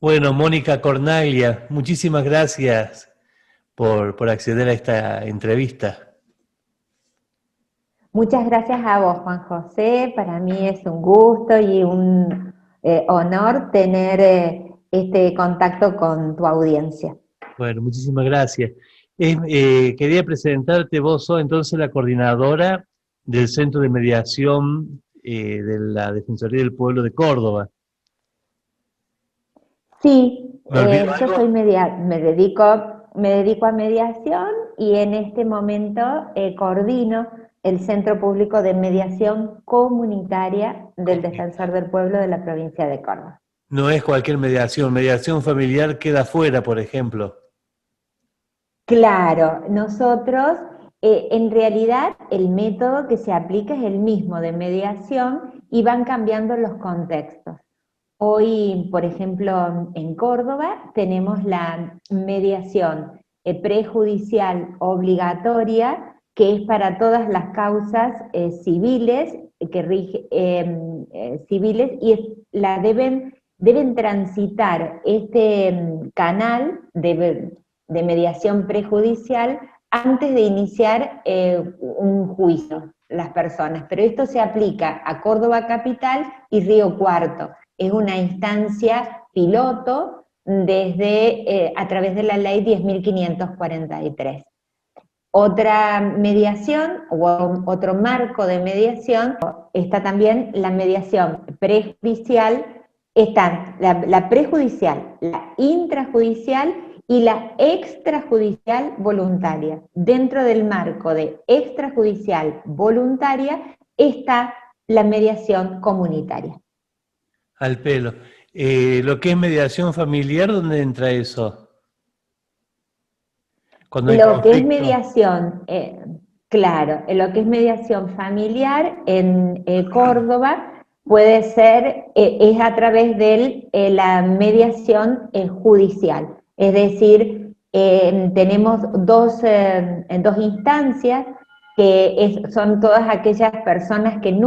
Bueno, Mónica Cornaglia, muchísimas gracias por acceder a esta entrevista. Muchas gracias a vos, Juan José. Para mí es un gusto y un honor tener este contacto con tu audiencia. Bueno, muchísimas gracias. Quería presentarte, vos sos entonces la coordinadora del Centro de Mediación de la Defensoría del Pueblo de Córdoba. Sí, ¿Me olvido yo algo? soy me dedico a mediación y en este momento coordino el Centro Público de Mediación Comunitaria del Defensor del Pueblo de la provincia de Córdoba. No es cualquier mediación, mediación familiar queda fuera, por ejemplo. Claro, nosotros, en realidad, el método que se aplica es el mismo de mediación y van cambiando los contextos. Hoy, por ejemplo, en Córdoba tenemos la mediación prejudicial obligatoria, que es para todas las causas civiles civiles y deben transitar este canal de mediación prejudicial antes de iniciar un juicio las personas, pero esto se aplica a Córdoba Capital y Río Cuarto. Es una instancia piloto a través de la ley 10.543. Otra mediación o otro marco de mediación está también la mediación prejudicial, están la prejudicial, la intrajudicial y la extrajudicial voluntaria. Dentro del marco de extrajudicial voluntaria está la mediación comunitaria. Al pelo. Lo que es mediación familiar, ¿dónde entra eso? Cuando hay Lo que es conflicto. mediación, claro, lo que es mediación familiar en Córdoba puede ser, es a través de la mediación judicial. Es decir, tenemos dos instancias son todas aquellas personas que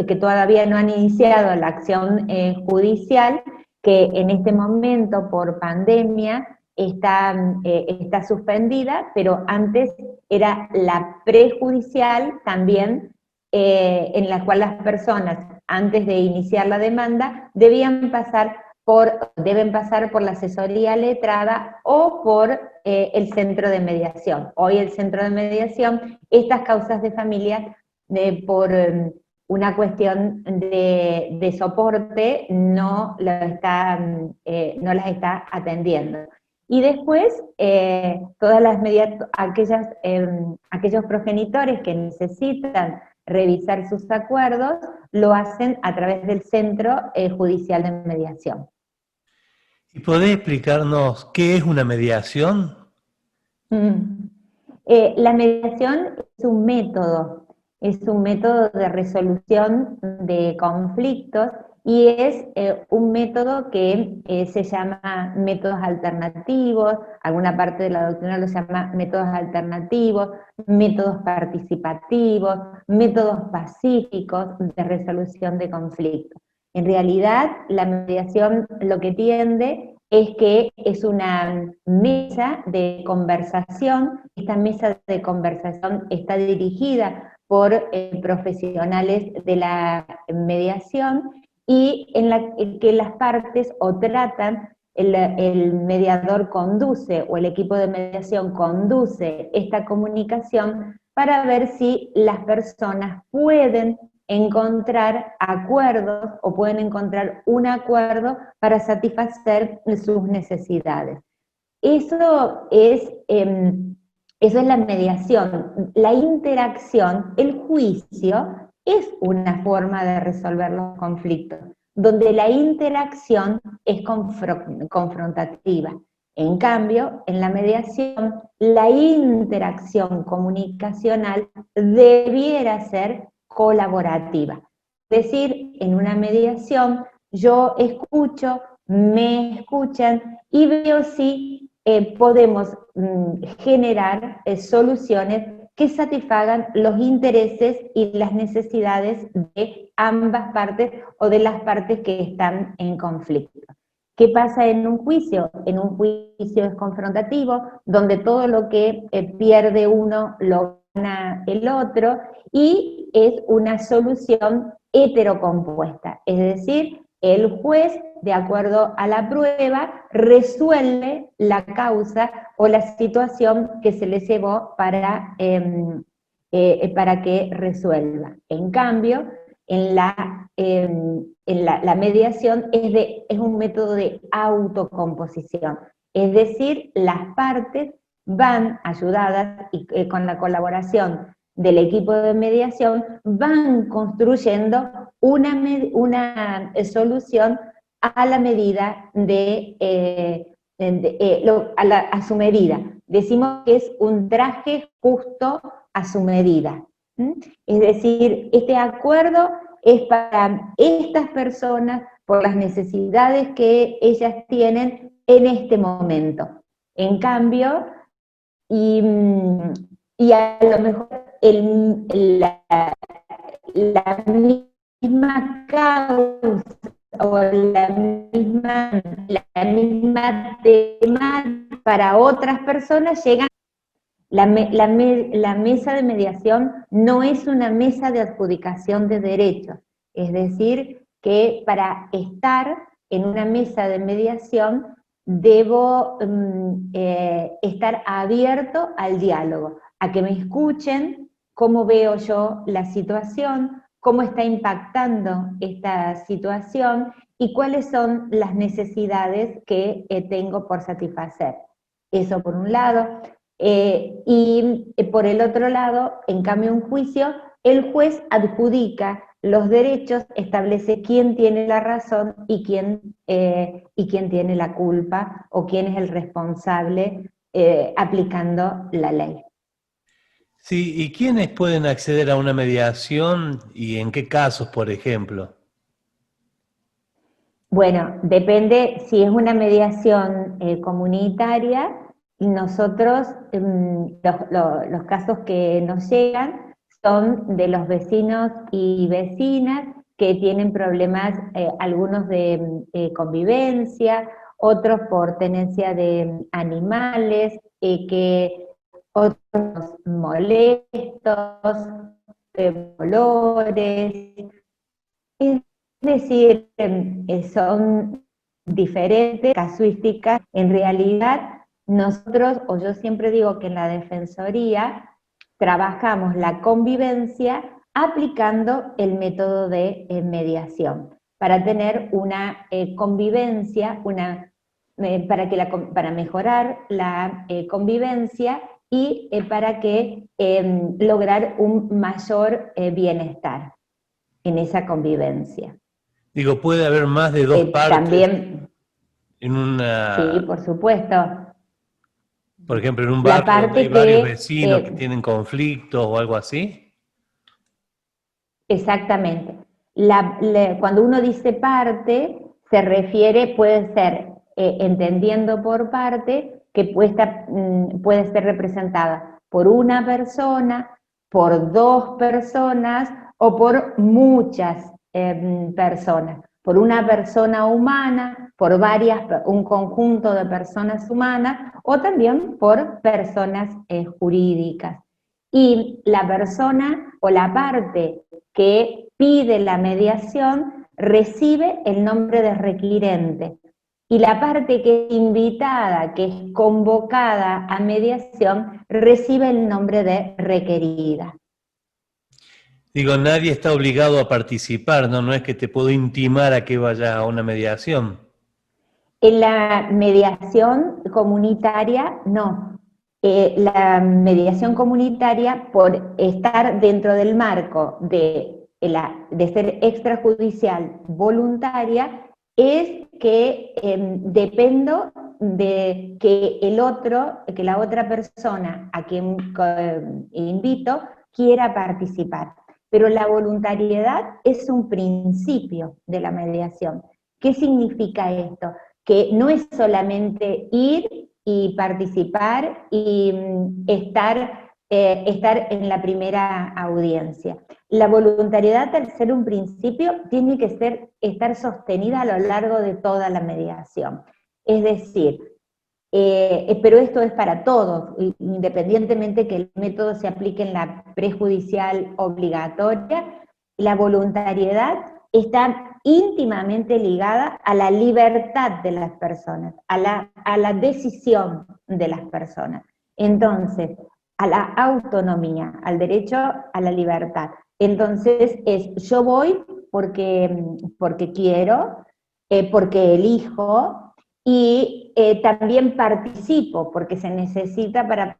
que todavía no han iniciado la acción judicial, que en este momento por pandemia está suspendida, pero antes era la prejudicial también, en la cual las personas, antes de iniciar la demanda, deben pasar por la asesoría letrada o por el centro de mediación. Hoy el centro de mediación, estas causas de familia, por una cuestión de soporte, no las está atendiendo. Y después, aquellos progenitores que necesitan revisar sus acuerdos, lo hacen a través del Centro Judicial de Mediación. ¿Y podés explicarnos qué es una mediación? Mm. La mediación es un método de resolución de conflictos y es un método que se llama métodos alternativos, alguna parte de la doctrina lo llama métodos alternativos, métodos participativos, métodos pacíficos de resolución de conflictos. En realidad, la mediación lo que tiende es que es una mesa de conversación. Esta mesa de conversación está dirigida por profesionales de la mediación y en que las partes o tratan, el mediador conduce o el equipo de mediación conduce esta comunicación para ver si las personas pueden encontrar acuerdos o pueden encontrar un acuerdo para satisfacer sus necesidades. Eso es, eh, Eso es la mediación. La interacción, el juicio, es una forma de resolver los conflictos, donde la interacción es confrontativa. En cambio, en la mediación, la interacción comunicacional debiera ser colaborativa. Es decir, en una mediación yo escucho, me escuchan y veo si podemos generar soluciones que satisfagan los intereses y las necesidades de ambas partes o de las partes que están en conflicto. ¿Qué pasa en un juicio? En un juicio es confrontativo, donde todo lo que pierde uno lo gana el otro, y es una solución heterocompuesta, es decir, el juez, de acuerdo a la prueba, resuelve la causa o la situación que se le llevó para que resuelva. En cambio, la mediación es un método de autocomposición, es decir, las partes van ayudadas y con la colaboración del equipo de mediación, van construyendo una solución a la medida a su medida. Decimos que es un traje justo a su medida. Es decir, este acuerdo es para estas personas por las necesidades que ellas tienen en este momento. En cambio, y a lo mejor la misma causa o la misma tema para otras personas llegan. La mesa de mediación no es una mesa de adjudicación de derechos, es decir, que para estar en una mesa de mediación debo estar abierto al diálogo, a que me escuchen cómo veo yo la situación, cómo está impactando esta situación y cuáles son las necesidades que tengo por satisfacer. Eso por un lado. Y por el otro lado, en cambio, un juicio, el juez adjudica los derechos, establece quién tiene la razón y quién tiene la culpa, o quién es el responsable aplicando la ley. Sí, ¿y quiénes pueden acceder a una mediación y en qué casos, por ejemplo? Bueno, depende si es una mediación comunitaria. Nosotros, los casos que nos llegan son de los vecinos y vecinas que tienen problemas, algunos de convivencia, otros por tenencia de animales, otros molestos, olores. Es decir, son diferentes casuísticas. En realidad, nosotros, o yo siempre digo que en la Defensoría, trabajamos la convivencia aplicando el método de mediación, para tener una convivencia, para mejorar la convivencia y para lograr un mayor bienestar en esa convivencia. Digo, ¿puede haber más de dos partes También, en sí, una, por supuesto. por ejemplo, en un La barrio donde hay parte varios que, vecinos que tienen conflictos o algo así? exactamente, cuando uno dice parte, se refiere, puede ser, entendiendo por parte, que puede ser representada por una persona, por dos personas o por muchas personas, por una persona humana, por un conjunto de personas humanas, o también por personas jurídicas. Y la persona o la parte que pide la mediación recibe el nombre de requirente, y la parte que es invitada, que es convocada a mediación, recibe el nombre de requerida. Digo, nadie está obligado a participar, ¿no? No es que te puedo intimar a que vayas a una mediación. En la mediación comunitaria, no. La mediación comunitaria, por estar dentro del marco de ser extrajudicial voluntaria, es que dependo de que la otra persona a quien invito quiera participar. Pero la voluntariedad es un principio de la mediación. ¿Qué significa esto? Que no es solamente ir y participar y estar en la primera audiencia. la voluntariedad, al ser un principio, tiene que estar sostenida a lo largo de toda la mediación. Es decir, pero esto es para todos, independientemente que el método se aplique en la prejudicial obligatoria, la voluntariedad está íntimamente ligada a la libertad de las personas, a la decisión de las personas. Entonces, a la autonomía, al derecho a la libertad. Entonces, yo voy porque quiero, porque elijo, y también participo, porque se necesita para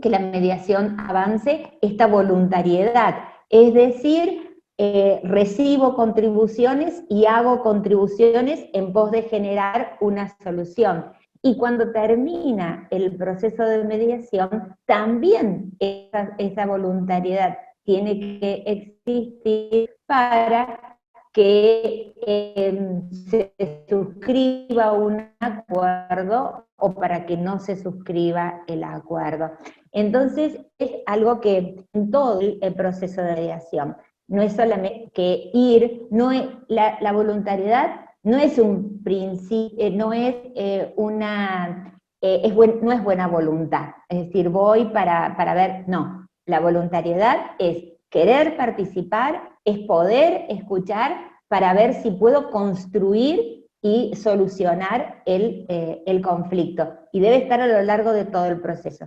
que la mediación avance esta voluntariedad. Es decir, recibo contribuciones y hago contribuciones en pos de generar una solución. Y cuando termina el proceso de mediación, también esa voluntariedad tiene que existir para que se suscriba un acuerdo o para que no se suscriba el acuerdo. Entonces, es algo que en todo el proceso de mediación, no es solamente que ir, no es, la voluntariedad no es un principio, no es no es buena voluntad, es decir, voy para ver, no, la voluntariedad es querer participar, es poder escuchar para ver si puedo construir y solucionar el conflicto, y debe estar a lo largo de todo el proceso.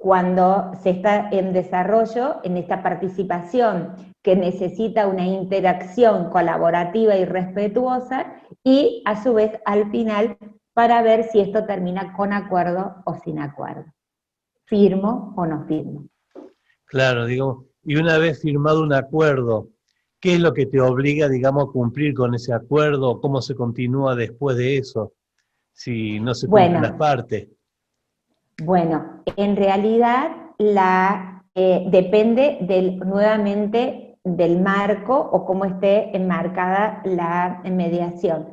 Cuando se está en desarrollo, en esta participación que necesita una interacción colaborativa y respetuosa, y a su vez al final para ver si esto termina con acuerdo o sin acuerdo. ¿Firmo o no firmo? Claro, digo, y una vez firmado un acuerdo, ¿qué es lo que te obliga, digamos, a cumplir con ese acuerdo? ¿Cómo se continúa después de eso? Si no se cumplen las partes. Bueno, en realidad depende nuevamente del marco o cómo esté enmarcada la mediación.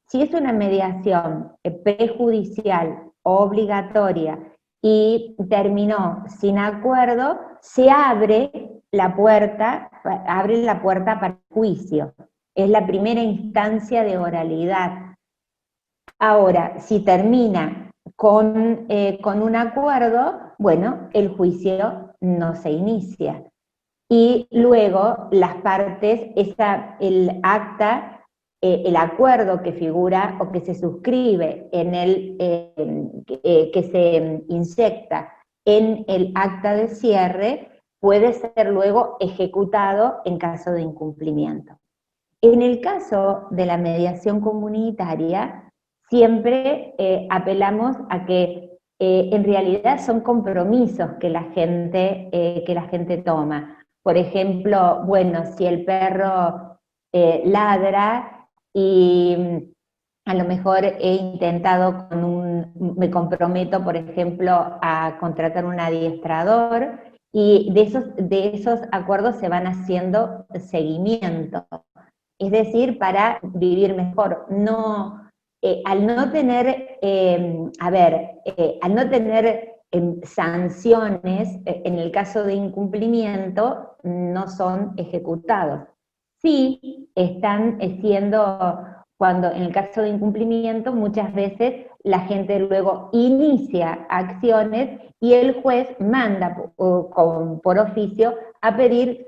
Si es una mediación prejudicial, obligatoria, y terminó sin acuerdo, se abre la puerta para el juicio. Es la primera instancia de oralidad. Ahora, si termina con un acuerdo, bueno, el juicio no se inicia. Y luego las partes, el acta, el acuerdo que figura o que se suscribe que se inyecta en el acta de cierre, puede ser luego ejecutado en caso de incumplimiento. En el caso de la mediación comunitaria, siempre apelamos a que en realidad son compromisos que la gente toma. Por ejemplo, bueno, si el perro ladra y a lo mejor he intentado me comprometo, por ejemplo, a contratar un adiestrador, y de esos acuerdos se van haciendo seguimiento. Es decir, para vivir mejor. Al no tener, al no tener sanciones, en el caso de incumplimiento, no son ejecutados. Sí están cuando en el caso de incumplimiento, muchas veces la gente luego inicia acciones y el juez manda por oficio a pedir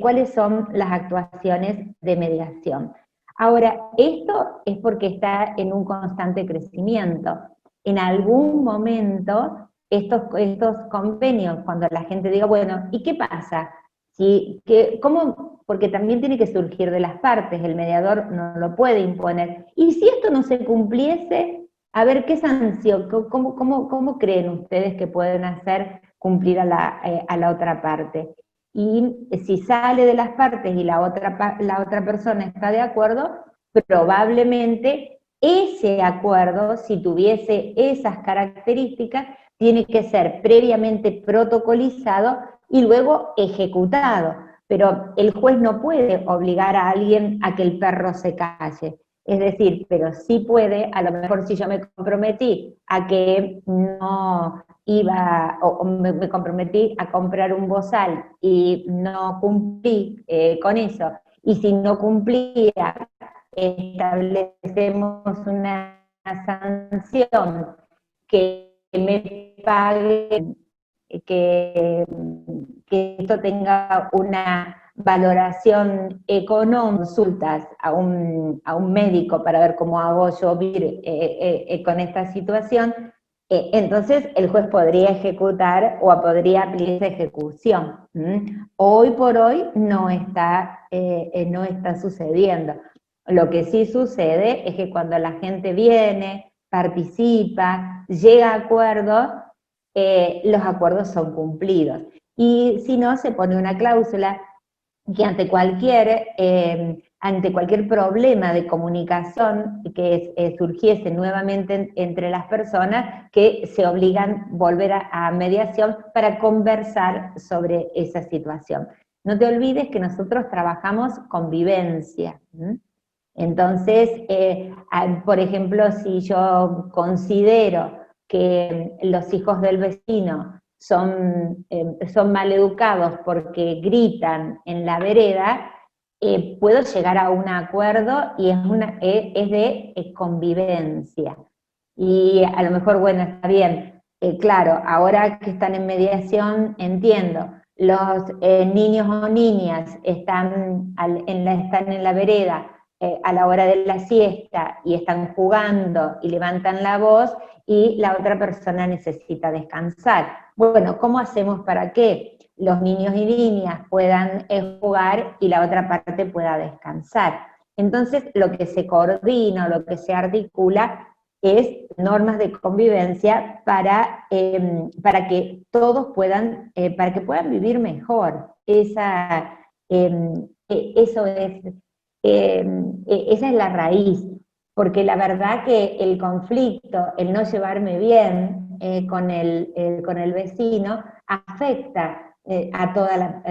cuáles son las actuaciones de mediación. Ahora, esto es porque está en un constante crecimiento. En algún momento, estos convenios, cuando la gente diga, bueno, ¿y qué pasa? ¿Cómo? Porque también tiene que surgir de las partes, el mediador no lo puede imponer. Y si esto no se cumpliese, a ver, ¿qué sanción? ¿Cómo creen ustedes que pueden hacer cumplir a la otra parte? Y si sale de las partes y la otra persona está de acuerdo, probablemente ese acuerdo, si tuviese esas características, tiene que ser previamente protocolizado y luego ejecutado. Pero el juez no puede obligar a alguien a que el perro se calle. Es decir, pero sí puede, a lo mejor si yo me comprometí a que no o me comprometí a comprar un bozal y no cumplí con eso, y si no cumplía, establecemos una sanción que me pague, que, que esto tenga una valoración económica, consultas a un médico para ver cómo hago yo vivir con esta situación, entonces el juez podría ejecutar o podría aplicar esa ejecución. Hoy por hoy no está sucediendo. Lo que sí sucede es que cuando la gente viene, participa, llega a acuerdos, los acuerdos son cumplidos. Y si no, se pone una cláusula que ante cualquier problema de comunicación que surgiese nuevamente entre las personas, que se obligan a volver a mediación para conversar sobre esa situación. No te olvides que nosotros trabajamos convivencia. Entonces, por ejemplo, si yo considero que los hijos del vecino son maleducados porque gritan en la vereda, puedo llegar a un acuerdo y es de convivencia. Y a lo mejor, bueno, está bien, claro, ahora que están en mediación, entiendo, los niños o niñas están en la vereda a la hora de la siesta y están jugando y levantan la voz, y la otra persona necesita descansar. Bueno, ¿cómo hacemos para que los niños y niñas puedan jugar y la otra parte pueda descansar? Entonces, lo que se coordina, lo que se articula es normas de convivencia para que todos puedan, para que puedan vivir mejor. Esa es la raíz. Porque la verdad que el conflicto, el no llevarme bien con el vecino, afecta a toda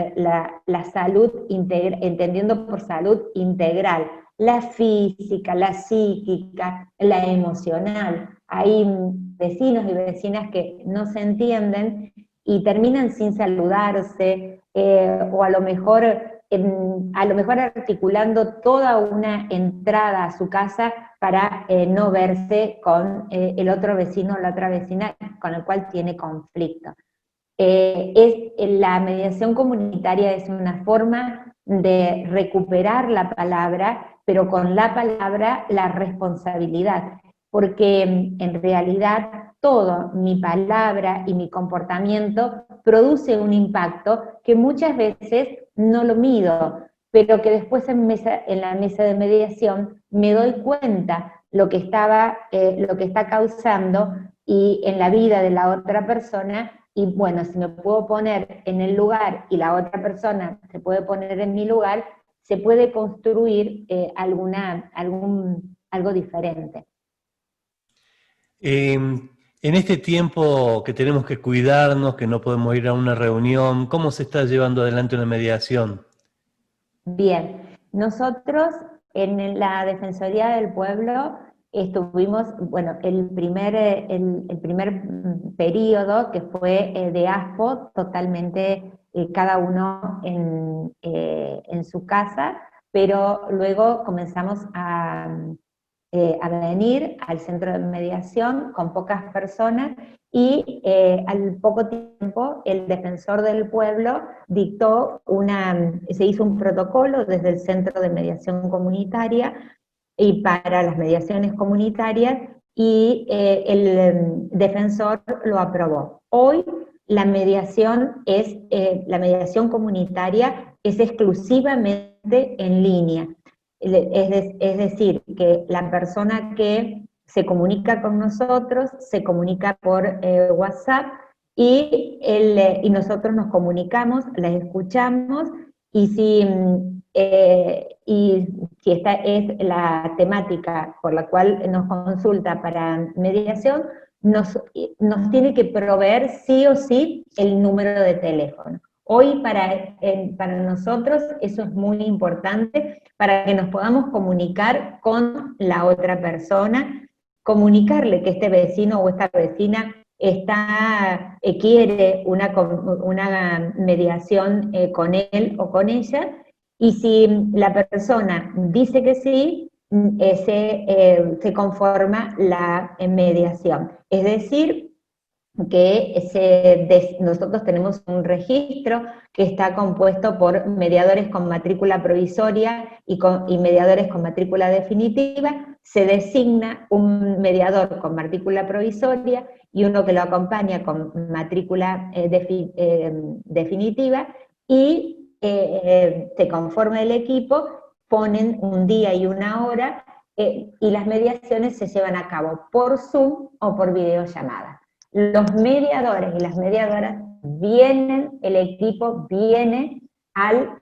la salud, entendiendo por salud integral, la física, la psíquica, la emocional. Hay vecinos y vecinas que no se entienden y terminan sin saludarse, o a lo mejor articulando toda una entrada a su casa para no verse con el otro vecino o la otra vecina con el cual tiene conflicto. La mediación comunitaria es una forma de recuperar la palabra, pero con la palabra la responsabilidad, porque en realidad todo, mi palabra y mi comportamiento, produce un impacto que muchas veces no lo mido, pero que después en la mesa de mediación me doy cuenta lo que está causando y en la vida de la otra persona. Y bueno, si me puedo poner en el lugar y la otra persona se puede poner en mi lugar, se puede construir algo diferente. En este tiempo que tenemos que cuidarnos, que no podemos ir a una reunión, ¿cómo se está llevando adelante una mediación? Bien, nosotros en la Defensoría del Pueblo estuvimos, bueno, el primer periodo, que fue de ASPO, totalmente cada uno en su casa, pero luego comenzamos a venir al centro de mediación con pocas personas, y al poco tiempo el defensor del pueblo se hizo un protocolo desde el Centro de Mediación Comunitaria y para las mediaciones comunitarias, y el defensor lo aprobó. Hoy la mediación comunitaria es exclusivamente en línea. Es decir, que la persona que se comunica con nosotros se comunica por WhatsApp, y nosotros nos comunicamos, las escuchamos, y si esta es la temática por la cual nos consulta para mediación, nos tiene que proveer sí o sí el número de teléfono. Hoy para nosotros eso es muy importante para que nos podamos comunicar con la otra persona, comunicarle que este vecino o esta vecina quiere una mediación con él o con ella, y si la persona dice que sí, se conforma la mediación. Es decir, que nosotros tenemos un registro que está compuesto por mediadores con matrícula provisoria y mediadores con matrícula definitiva. Se designa un mediador con matrícula provisoria y uno que lo acompaña con matrícula definitiva, y se conforma el equipo, ponen un día y una hora, y las mediaciones se llevan a cabo por Zoom o por videollamada. Los mediadores y las mediadoras vienen, el equipo viene al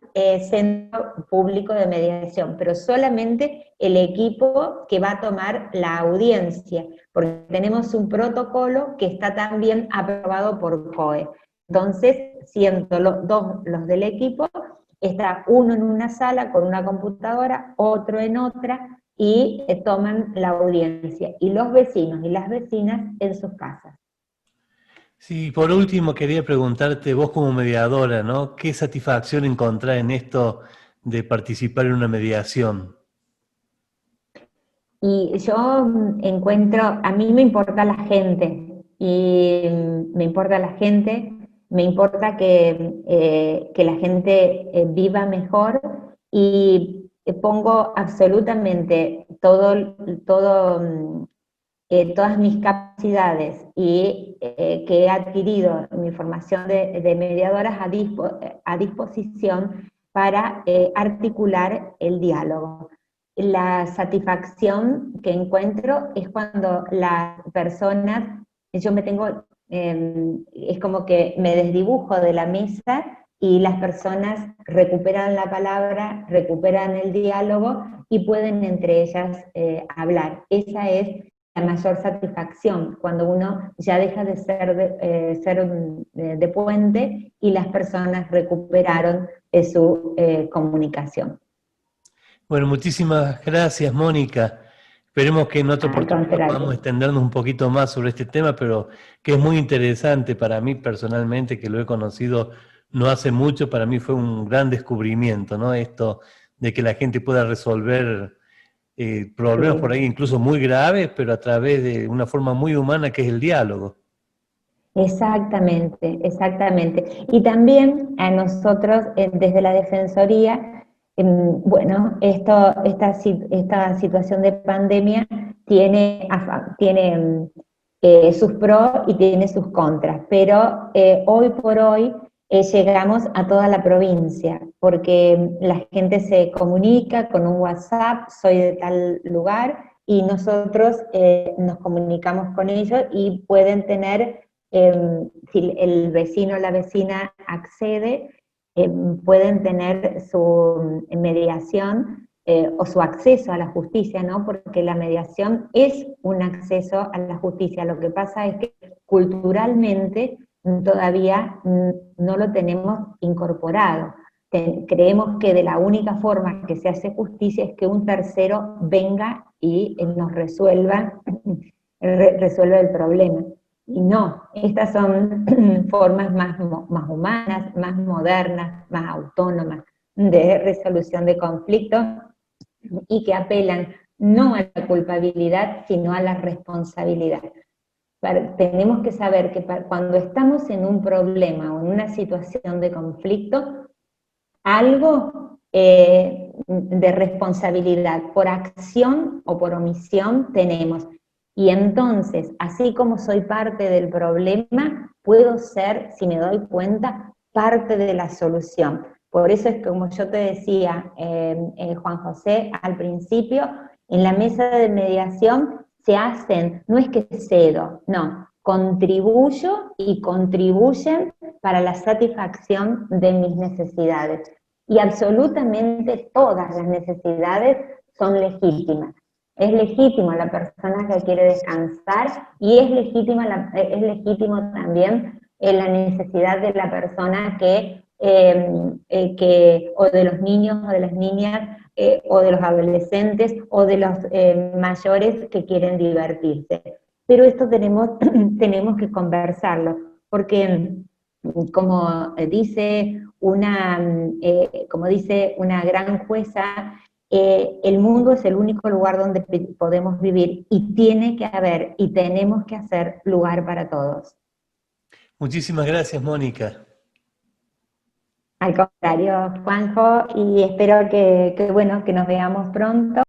centro público de mediación, pero solamente el equipo que va a tomar la audiencia, porque tenemos un protocolo que está también aprobado por COE. Entonces, siendo los del equipo, está uno en una sala con una computadora, otro en otra, y toman la audiencia, y los vecinos y las vecinas en sus casas. Sí, por último quería preguntarte, vos como mediadora, ¿no? ¿Qué satisfacción encontrás en esto de participar en una mediación? Y yo encuentro, a mí me importa la gente, y me importa la gente, me importa que la gente viva mejor, y pongo absolutamente todas mis capacidades y que he adquirido en mi formación de mediadoras a disposición para articular el diálogo. La satisfacción que encuentro es cuando las personas, yo me tengo, es como que me desdibujo de la mesa y las personas recuperan la palabra, recuperan el diálogo y pueden entre ellas hablar. Esa es la mayor satisfacción, cuando uno ya deja de ser de puente y las personas recuperaron su comunicación. Bueno, muchísimas gracias, Mónica. Esperemos que en otra oportunidad podamos extendernos un poquito más sobre este tema, pero que es muy interesante para mí personalmente, que lo he conocido no hace mucho. Para mí fue un gran descubrimiento, ¿no? Esto de que la gente pueda resolver problemas por ahí incluso muy graves, pero a través de una forma muy humana que es el diálogo. Exactamente, exactamente. Y también a nosotros desde la Defensoría, bueno, esta situación de pandemia tiene sus pros y tiene sus contras, pero hoy por hoy llegamos a toda la provincia, porque la gente se comunica con un WhatsApp, soy de tal lugar, y nosotros nos comunicamos con ellos y pueden tener, si el vecino o la vecina accede, pueden tener su mediación o su acceso a la justicia, ¿no? Porque la mediación es un acceso a la justicia. Lo que pasa es que culturalmente todavía no lo tenemos incorporado. Creemos que de la única forma que se hace justicia es que un tercero venga y nos resuelva el problema. Y no, estas son formas más humanas, más modernas, más autónomas de resolución de conflictos, y que apelan no a la culpabilidad, sino a la responsabilidad. Tenemos que saber que cuando estamos en un problema o en una situación de conflicto, algo de responsabilidad por acción o por omisión tenemos. Y entonces, así como soy parte del problema, puedo ser, si me doy cuenta, parte de la solución. Por eso es que, como yo te decía, Juan José, al principio, en la mesa de mediación se hacen, no es que cedo, no, contribuyo y contribuyen para la satisfacción de mis necesidades. Y absolutamente todas las necesidades son legítimas. Es legítimo la persona que quiere descansar, y es legítimo también la necesidad de la persona o de los niños o de las niñas, o de los adolescentes o de los mayores que quieren divertirse. pero esto tenemos, tenemos que conversarlo, porque como como dice una gran jueza, el mundo es el único lugar donde podemos vivir y tiene que haber y tenemos que hacer lugar para todos. Muchísimas gracias, Mónica. Al contrario, Juanjo, y espero bueno, que nos veamos pronto,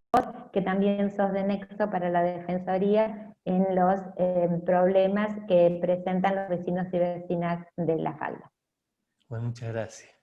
que también sos de nexo para la Defensoría en los problemas que presentan los vecinos y vecinas de La Falda. Bueno, muchas gracias.